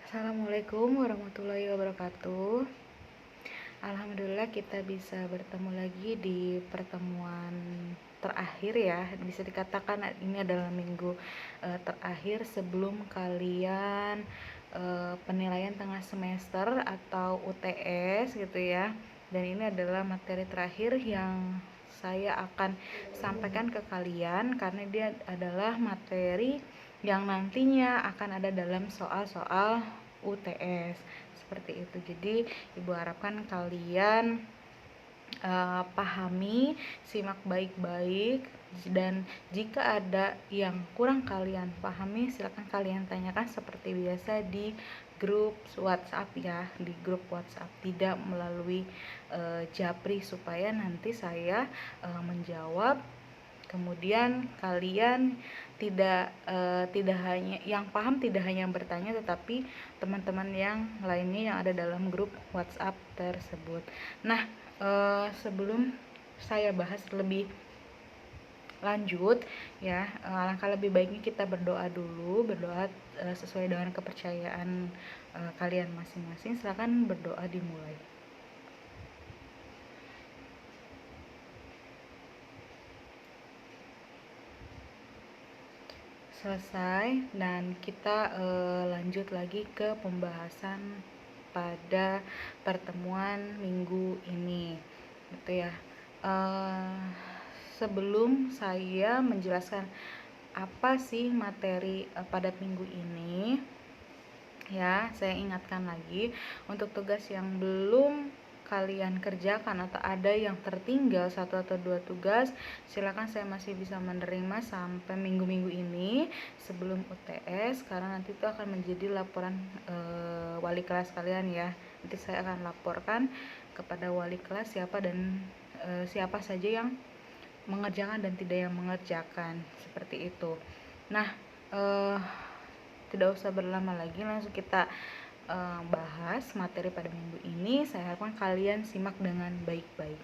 Assalamualaikum warahmatullahi wabarakatuh. Alhamdulillah kita bisa bertemu lagi di pertemuan terakhir ya. Bisa dikatakan ini adalah minggu terakhir sebelum kalian penilaian tengah semester atau UTS gitu ya. Dan ini adalah materi terakhir yang saya akan sampaikan ke kalian karena dia adalah materi yang nantinya akan ada dalam soal-soal UTS seperti itu. Jadi ibu harapkan kalian pahami, simak baik-baik, dan jika ada yang kurang kalian pahami silakan kalian tanyakan seperti biasa di grup WhatsApp ya, di grup WhatsApp, tidak melalui Japri, supaya nanti saya menjawab. Kemudian kalian tidak hanya yang paham, tidak hanya bertanya, tetapi teman-teman yang lainnya yang ada dalam grup WhatsApp tersebut. Nah, sebelum saya bahas lebih lanjut ya, alangkah lebih baiknya kita berdoa dulu, berdoa sesuai dengan kepercayaan kalian masing-masing. Silakan berdoa dimulai. Selesai, dan kita lanjut lagi ke pembahasan pada pertemuan minggu ini gitu ya. Sebelum saya menjelaskan apa sih materi pada minggu ini ya, saya ingatkan lagi untuk tugas yang belum kalian kerjakan atau ada yang tertinggal satu atau dua tugas, silakan, saya masih bisa menerima sampai minggu-minggu ini sebelum UTS, karena nanti itu akan menjadi laporan wali kelas kalian ya. Nanti saya akan laporkan kepada wali kelas siapa saja yang mengerjakan dan tidak yang mengerjakan, seperti itu. Nah, tidak usah berlama lagi, langsung kita bahas materi pada minggu ini. Saya harapkan kalian simak dengan baik-baik.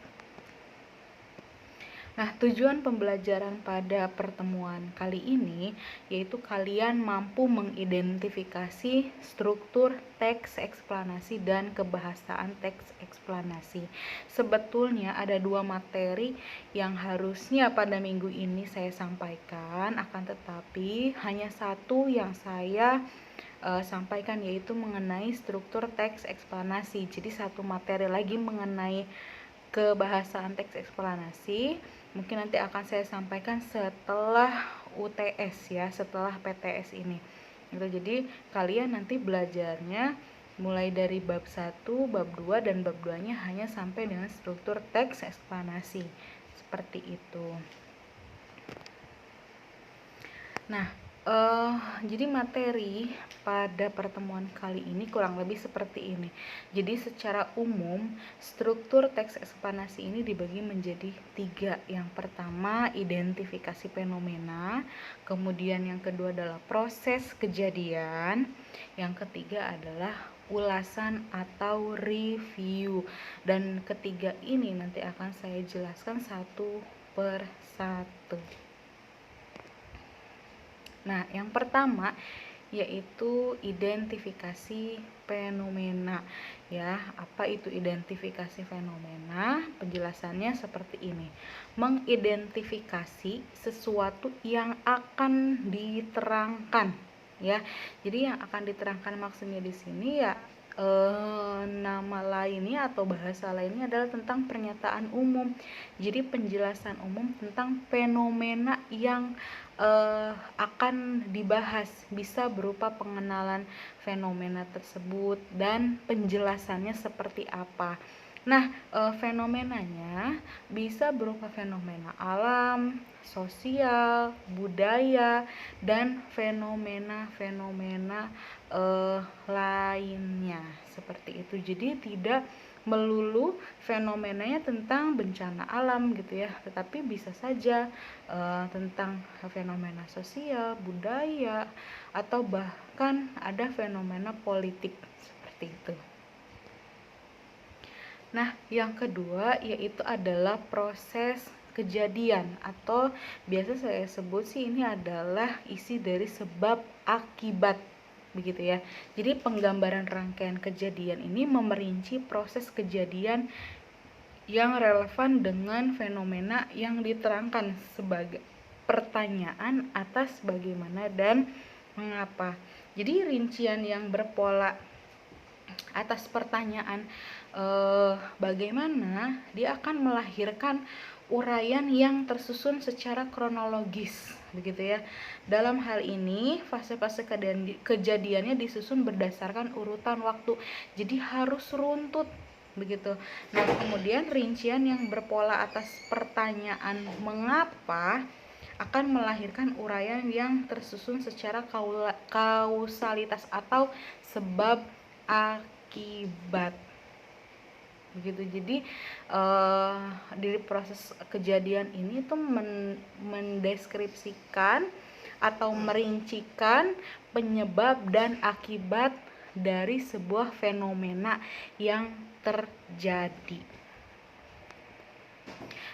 Nah, tujuan pembelajaran pada pertemuan kali ini yaitu kalian mampu mengidentifikasi struktur teks eksplanasi dan kebahasaan teks eksplanasi. Sebetulnya ada dua materi yang harusnya pada minggu ini saya sampaikan, akan tetapi hanya satu yang saya sampaikan, yaitu mengenai struktur teks eksplanasi. Jadi satu materi lagi mengenai kebahasaan teks eksplanasi mungkin nanti akan saya sampaikan setelah UTS ya, setelah PTS ini gitu. Jadi kalian nanti belajarnya mulai dari bab 1, bab 2, dan bab 2 nya hanya sampai dengan struktur teks eksplanasi, seperti itu. Nah, jadi materi pada pertemuan kali ini kurang lebih seperti ini. Jadi secara umum struktur teks eksplanasi ini dibagi menjadi 3. Yang pertama identifikasi fenomena, kemudian yang kedua adalah proses kejadian, yang ketiga adalah ulasan atau review, dan ketiga ini nanti akan saya jelaskan satu per satu. Nah, yang pertama yaitu identifikasi fenomena ya. Apa itu identifikasi fenomena? Penjelasannya seperti ini. Mengidentifikasi sesuatu yang akan diterangkan ya. Jadi yang akan diterangkan maksudnya di sini ya nama lainnya atau bahasa lainnya adalah tentang pernyataan umum. Jadi penjelasan umum tentang fenomena yang akan dibahas, bisa berupa pengenalan fenomena tersebut dan penjelasannya seperti apa. Nah, fenomenanya bisa berupa fenomena alam, sosial, budaya, dan fenomena-fenomena lainnya, seperti itu. Jadi tidak melulu fenomenanya tentang bencana alam gitu ya, tetapi bisa saja tentang fenomena sosial, budaya, atau bahkan ada fenomena politik, seperti itu. Nah, yang kedua yaitu adalah proses kejadian, atau biasa saya sebut sih ini adalah isi dari sebab akibat begitu ya. Jadi penggambaran rangkaian kejadian ini memerinci proses kejadian yang relevan dengan fenomena yang diterangkan sebagai pertanyaan atas bagaimana dan mengapa. Jadi rincian yang berpola atas pertanyaan bagaimana, dia akan melahirkan uraian yang tersusun secara kronologis, begitu ya. Dalam hal ini fase-fase kejadiannya disusun berdasarkan urutan waktu, jadi harus runtut begitu. Nah, kemudian rincian yang berpola atas pertanyaan mengapa akan melahirkan uraian yang tersusun secara kausalitas atau sebab akibat begitu. Jadi di proses kejadian ini tuh mendeskripsikan atau merincikan penyebab dan akibat dari sebuah fenomena yang terjadi.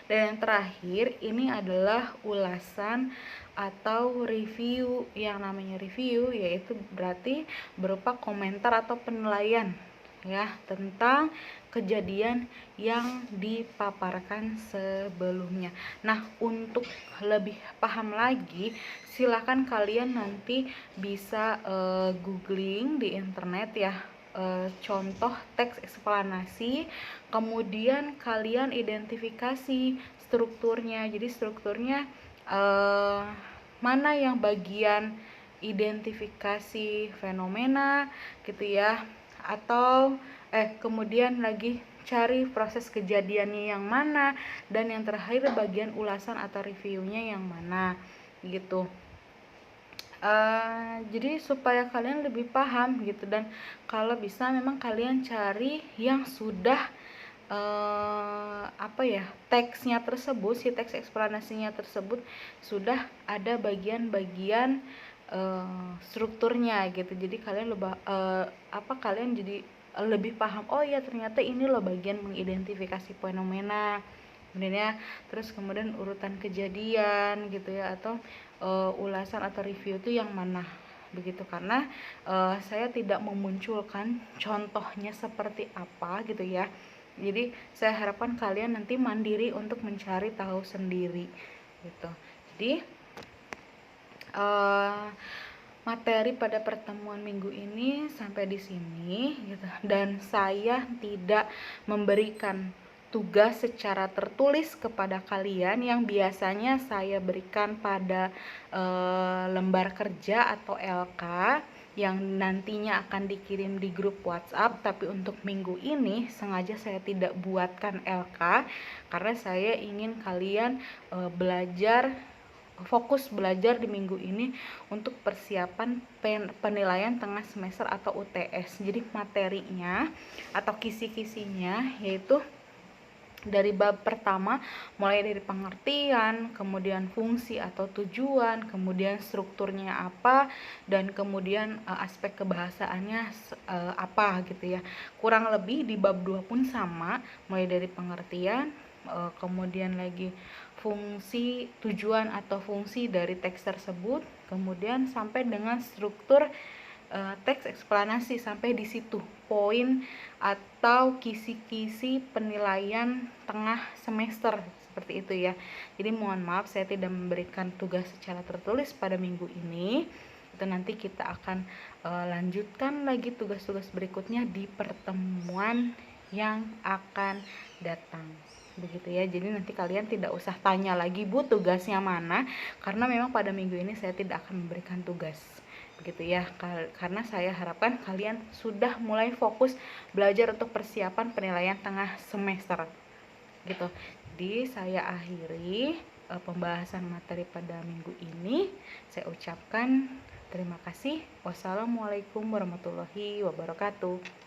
Dan yang terakhir ini adalah ulasan atau review. Yang namanya review yaitu berarti berupa komentar atau penilaian ya tentang kejadian yang dipaparkan sebelumnya. Nah, untuk lebih paham lagi silakan kalian nanti bisa googling di internet ya, contoh teks eksplanasi, kemudian kalian identifikasi strukturnya. Jadi strukturnya mana yang bagian identifikasi fenomena gitu ya, atau kemudian lagi cari proses kejadiannya yang mana, dan yang terakhir bagian ulasan atau reviewnya yang mana gitu. Jadi supaya kalian lebih paham gitu, dan kalau bisa memang kalian cari yang sudah teksnya tersebut, si teks eksplanasinya tersebut sudah ada bagian-bagian strukturnya gitu. Jadi kalian kalian jadi lebih paham, oh ya ternyata ini loh bagian mengidentifikasi fenomena kemudian, terus kemudian urutan kejadian gitu ya, atau ulasan atau review itu yang mana begitu. Karena saya tidak memunculkan contohnya seperti apa gitu ya, jadi saya harapkan kalian nanti mandiri untuk mencari tahu sendiri gitu. Jadi materi pada pertemuan minggu ini sampai di sini gitu. Dan saya tidak memberikan tugas secara tertulis kepada kalian yang biasanya saya berikan pada lembar kerja atau LK yang nantinya akan dikirim di grup WhatsApp. Tapi untuk minggu ini sengaja saya tidak buatkan LK karena saya ingin kalian fokus belajar di minggu ini untuk persiapan penilaian tengah semester atau UTS. Jadi materinya atau kisi-kisinya yaitu dari bab pertama mulai dari pengertian, kemudian fungsi atau tujuan, kemudian strukturnya apa, dan kemudian aspek kebahasaannya apa gitu ya. Kurang lebih di bab 2 pun sama, mulai dari pengertian, kemudian lagi fungsi, tujuan atau fungsi dari teks tersebut, kemudian sampai dengan struktur teks eksplanasi. Sampai di situ poin atau kisi-kisi penilaian tengah semester seperti itu ya. Jadi mohon maaf saya tidak memberikan tugas secara tertulis pada minggu ini. Itu nanti kita akan lanjutkan lagi tugas-tugas berikutnya di pertemuan yang akan datang begitu ya. Jadi nanti kalian tidak usah tanya lagi, Bu, tugasnya mana, karena memang pada minggu ini saya tidak akan memberikan tugas begitu ya, karena saya harapkan kalian sudah mulai fokus belajar untuk persiapan penilaian tengah semester gitu. Jadi saya akhiri pembahasan materi pada minggu ini. Saya ucapkan terima kasih. Wassalamualaikum warahmatullahi wabarakatuh.